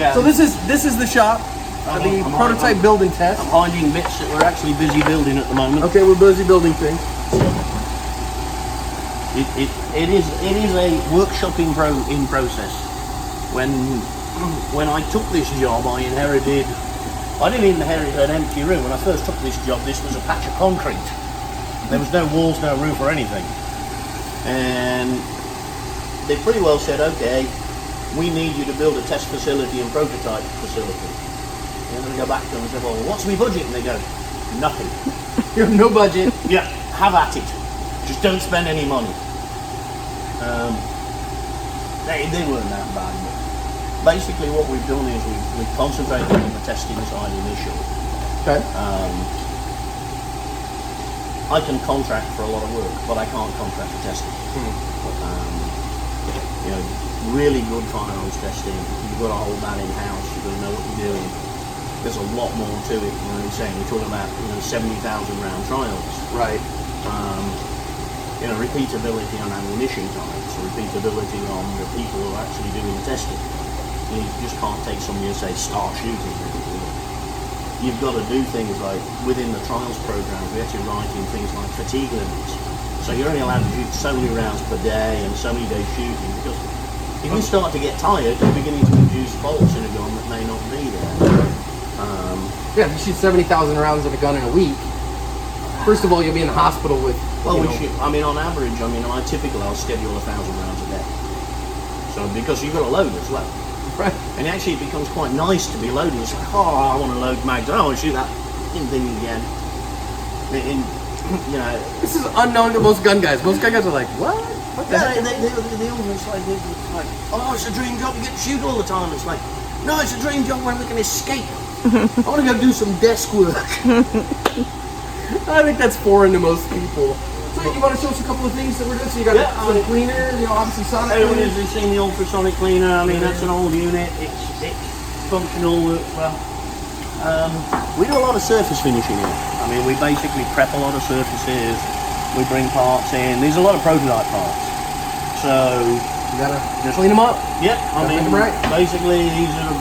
Yeah. So this is the shop, the prototype building test. I'm hiding bits that we're actually busy building at the moment. Okay, we're busy building things. It is a workshopping in process. When I took this job, I didn't inherit an empty room. When I first took this job, this was a patch of concrete. There was no walls, no roof or anything. And they pretty well said, okay, we need you to build a test facility and prototype facility. And then we go back to them and say, well, what's my budget? And they go, nothing. You have no budget. Yeah, have at it. Just don't spend any money. They weren't that bad. But basically what we've done is we've concentrated on the testing side initially. Okay. I can contract for a lot of work, but I can't contract for testing. You know, really good firearms testing, you've got to hold that in-house, you've got to know what you're doing. There's a lot more to it. You know, you're saying we're talking about 70,000 round trials. Right. You know, repeatability on ammunition types, repeatability on the people who are actually doing the testing. You just can't take somebody and say start shooting. You've got to do things like within the trials program. We actually write in things like fatigue limits. So you're only allowed to shoot so many rounds per day and so many days shooting, because if you start to get tired, you're beginning to induce faults in a gun that may not be there. Yeah, if you shoot 70,000 rounds of a gun in a week, first of all, you'll be in the hospital with. Well, on average, I'll schedule 1,000 rounds a day. So because you've got to load as well. Right. And actually it becomes quite nice to be loading. It's like, oh, I want to load mags. I want to shoot that thing again. You know, this is unknown to most gun guys. Most gun guys are like, what? What the heck? They almost like, oh, it's a dream job. You get to shoot all the time. It's like, no, it's a dream job where we can escape. I want to go do some desk work. I think that's foreign to most people. So you want to show us a couple of things that we're doing? So you got some cleaner, obviously sonic cleaner. Everybody's seen the ultrasonic cleaner. I mean, that's an old unit. It's functional, works well. We do a lot of surface finishing here. I mean, we basically prep a lot of surfaces. We bring parts in. There's a lot of prototype parts. So you gotta just clean them up. Yeah, I mean, right. Basically these are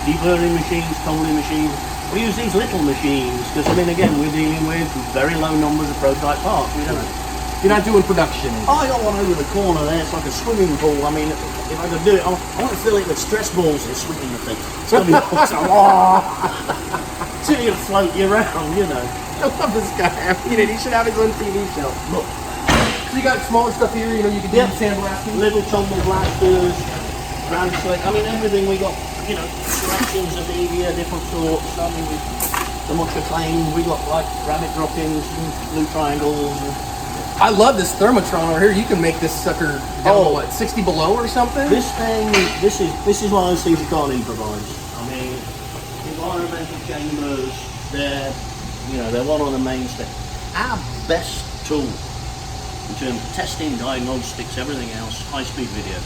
deburring machines, coaling machines. We use these little machines because, I mean, again, we're dealing with very low numbers of prototype parts. We don't. You're not doing production. I got one over the corner there. It's like a swimming pool. I mean, if I could do it, I want to fill it with stress balls and swim in the thing. It's going to be awesome. It's going to float you around, you know. I love this guy. I mean, he should have his own TV show. Look. So you got smaller stuff here, you know, you can do sandblasting. Little tumble blasters, ground slick. I mean, everything we got, you know, directions of media, different sorts. I mean, the much acclaimed, we got like rabbit drop-ins and blue triangles. I love this thermotron over here. You can make this sucker down to what, 60 below or something? This thing, this is one of those things you can't improvise. I mean, environmental chambers, they're one of the mainstays. Our best tool in terms of testing, diagnostics, everything else, high-speed video.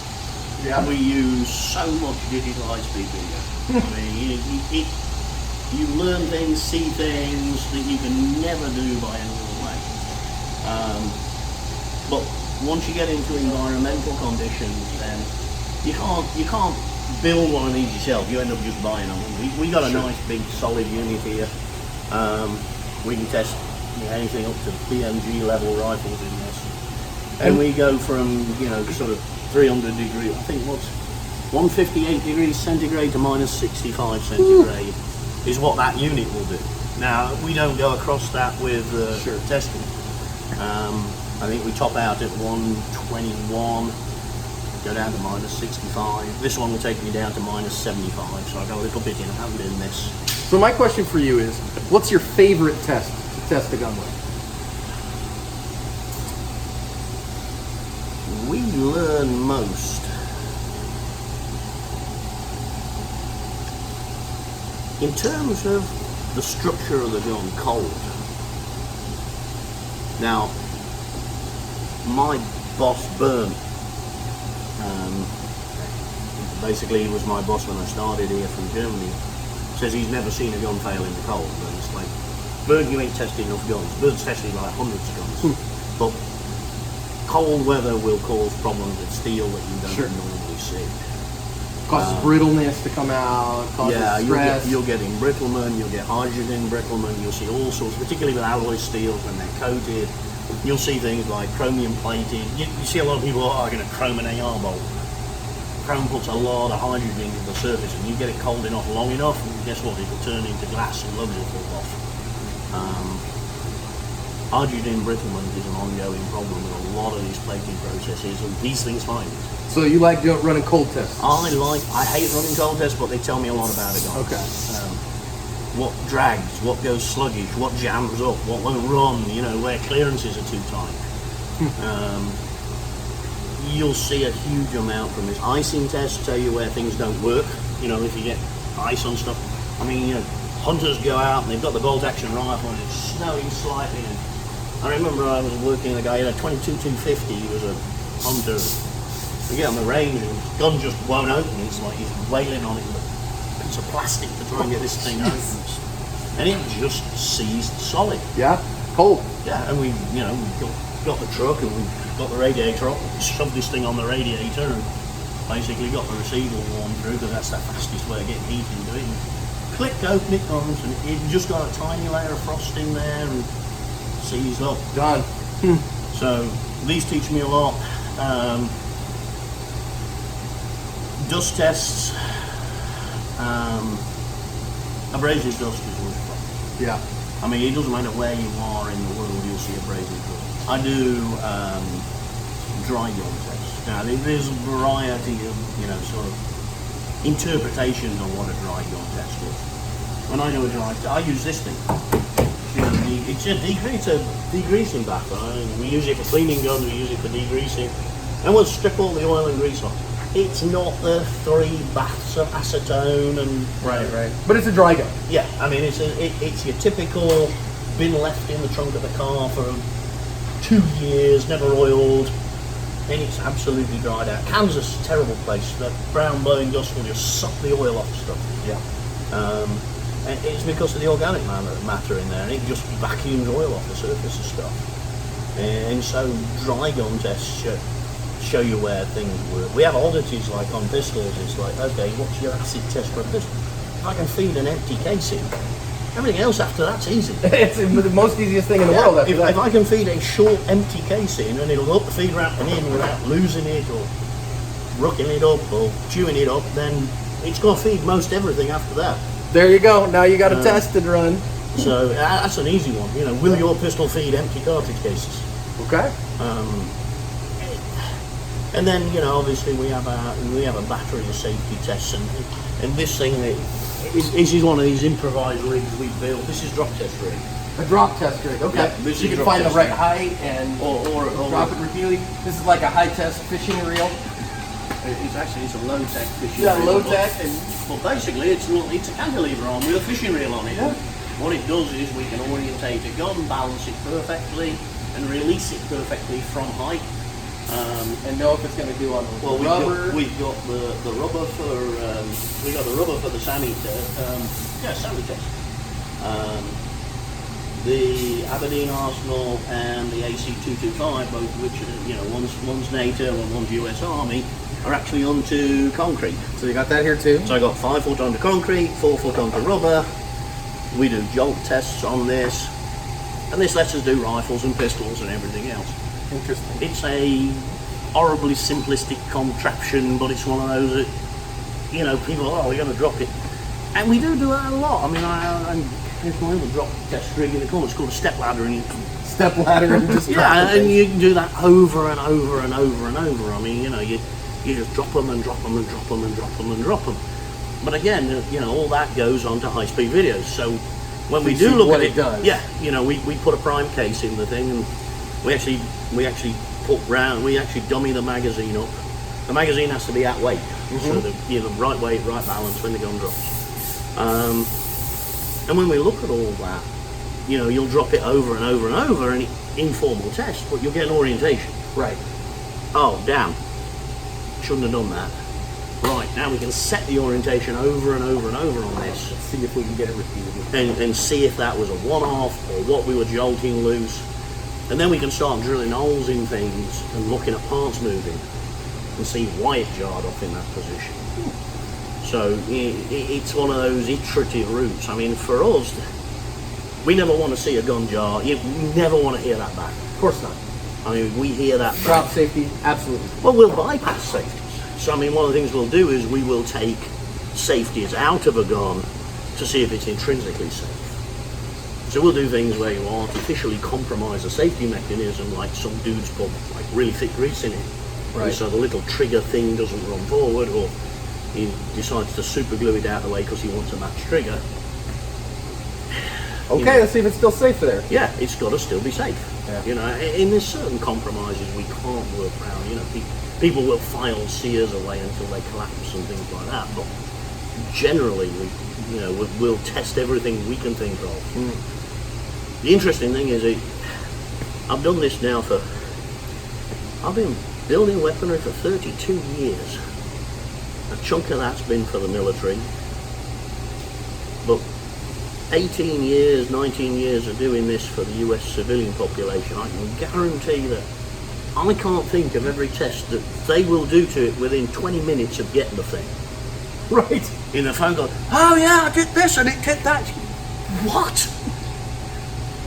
Yeah. We use so much digital high-speed video. I mean, you learn things, see things that you can never do by any other way. But once you get into environmental conditions, then you can't build one of these yourself. You end up just buying them. We got a nice big solid unit here. We can test anything up to BMG level rifles in this, and we go from sort of 300 degrees. I think what's 158 degrees centigrade to minus 65 centigrade is what that unit will do. Now we don't go across that with testing. I think we top out at 121, go down to minus 65. This one will take me down to minus 75, so I got a little bit in hand in this. So my question for you is, what's your favorite test to test a gun with? We learn most in terms of the structure of the gun cold. Now, my boss, Bernd, basically he was my boss when I started here from Germany, says he's never seen a gun fail in the cold. And it's like, Bernd, you ain't tested enough guns. Bernd's tested like hundreds of guns. But cold weather will cause problems with steel that you don't normally see. Causes brittleness to come out, causes stress. You'll get embrittlement, you'll get hydrogen embrittlement, you'll see all sorts, particularly with alloy steels when they're coated. You'll see things like chromium plated. You see a lot of people are going to chrome an AR bolt. Chrome puts a lot of hydrogen into the surface, and you get it cold enough, long enough, and guess what? It'll turn into glass and lugs will fall off. Hydrogen embrittlement is an ongoing problem with a lot of these plating processes, and these things find it. So you like running cold tests? I hate running cold tests, but they tell me a lot about it, guys. Okay. What drags, what goes sluggish, what jams up, what won't run, where clearances are too tight. You'll see a huge amount from this. Icing tests tell you where things don't work, if you get ice on stuff. I mean, hunters go out and they've got the bolt action rifle and it's snowing slightly. And I remember I was working with a guy, he had a 22-250, he was a hunter. We get on the range and his gun just won't open. It's like he's wailing on it with a piece of plastic to try and get this thing open. And it just seized solid. Yeah, cold. Yeah, and we got the truck and we got the radiator up, shoved this thing on the radiator and basically got the receiver warmed through, because that's the fastest way of getting heat into it. And click, open it comes, and it just got a tiny layer of frost in there and seized up. Done. So these teach me a lot. Dust tests. Abrasive dust is always a problem. Yeah. I mean, it doesn't matter where you are in the world, you'll see abrasive dust. I do dry gun tests. Now, there's a variety of, sort of interpretations on what a dry gun test is. When I do a dry test, I use this thing. It's a degreasing bath. We use it for cleaning guns, we use it for degreasing, and we'll strip all the oil and grease off. It's not the 3 baths of acetone and right. But it's a dry gun. Yeah, I mean it's your typical been left in the trunk of the car for 2 years, never oiled, and it's absolutely dried out. Kansas is a terrible place. The brown blowing dust will just suck the oil off the stuff. Yeah. And it's because of the organic matter in there, and it just vacuums oil off the surface of stuff. And so dry gun tests show you where things work. We have oddities like on pistols. It's like, okay, what's your acid test for a pistol? If I can feed an empty casing, everything else after that's easy. It's the most easiest thing in the world. If I can feed a short empty casing and it'll up the feed ramp and in without losing it or rooking it up or chewing it up, then it's going to feed most everything after that. There you go. Now you got a tested run. So that's an easy one. Will your pistol feed empty cartridge cases? Okay. And then obviously we have a battery of safety tests, and this thing this is one of these improvised rigs we built. This is drop test rig. A drop test rig. Okay. Yeah, so you can find the right height and or drop it repeatedly. This is like a high test fishing reel. It's a low tech fishing reel. Yeah, low tech. Well, basically it's a cantilever on with a fishing reel on it. Yeah. What it does is we can orientate a gun, balance it perfectly, and release it perfectly from height. And know if it's going to do on the rubber. We've got the rubber for the SAMI test. SAMI test. The Aberdeen Arsenal and the AC-225, both of which are, one's NATO and one's US Army, are actually onto concrete. So you got that here too? So I got 5 foot onto concrete, 4 foot onto rubber. We do jolt tests on this, and this lets us do rifles and pistols and everything else. Interesting. It's a horribly simplistic contraption, but it's one of those that, people we're going to drop it. And we do that a lot. I mean, there's my little drop test rig in the corner. It's called a step ladder. And step ladder and just and you can do that over and over and over and over. I mean, you just drop them and drop them and drop them and drop them and drop them. But again, all that goes onto high-speed videos. So when we do look at it, does. we put a prime case in the thing, and we actually dummy the magazine up. The magazine has to be at weight, so that the right weight, right balance when the gun drops. And when we look at all that, you'll drop it over and over and over in informal test, but you'll get an orientation. Right. Oh, damn. Shouldn't have done that. Right, now we can set the orientation over and over and over on this. Let's see if we can get it repeatedly. And see if that was a one-off or what we were jolting loose. And then we can start drilling holes in things and looking at parts moving and see why it jarred off in that position. So it's one of those iterative routes. I mean, for us, we never want to see a gun jar. You never want to hear that back. Of course not. I mean, we hear that Drop back. safety, absolutely. Well, we'll bypass safeties. So, I mean, one of the things we'll do is we will take safeties out of a gun to see if it's intrinsically safe. So we'll do things where you artificially compromise a safety mechanism, like some dudes put like really thick grease in it. Right. So the little trigger thing doesn't run forward, or he decides to super glue it out of the way because he wants a match trigger. Okay, let's see if it's still safe there. Yeah, it's got to still be safe. Yeah. You know, and there's certain compromises we can't work around. You know, people will file sears away until they collapse and things like that. But generally, we'll test everything we can think of. The interesting thing is, I've done this now I've been building weaponry for 32 years. A chunk of that's been for the military, but 18 years, 19 years of doing this for the US civilian population, I can guarantee that I can't think of every test that they will do to it within 20 minutes of getting the thing. Right. In the phone going, oh yeah, I did this and it did that. What?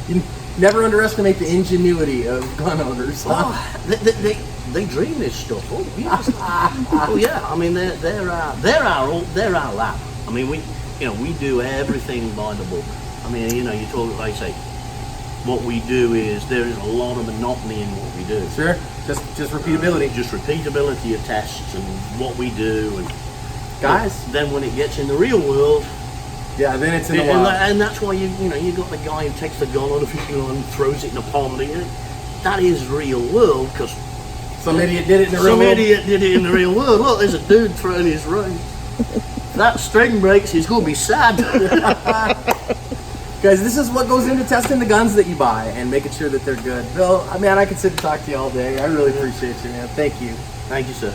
You never underestimate the ingenuity of gun owners. Oh, they dream this stuff up. Yes. Oh yeah, I mean they're our lab. I mean we do everything by the book. I mean, you talk, like I say, what we do is there is a lot of monotony in what we do. Sure. Just repeatability. Just repeatability of tests and what we do, and guys. Then when it gets in the real world, yeah, then it's in the wild. And that's why you got the guy who takes the gun on a fishing line and throws it in a pond. That is real world, because some idiot did it in the real world. Some idiot did it in the real world. Look, there's a dude throwing his ring. If that string breaks, he's going to be sad. Guys, this is what goes into testing the guns that you buy and making sure that they're good. Bill, I mean, I could sit and talk to you all day. I really appreciate you, man. Thank you. Thank you, sir.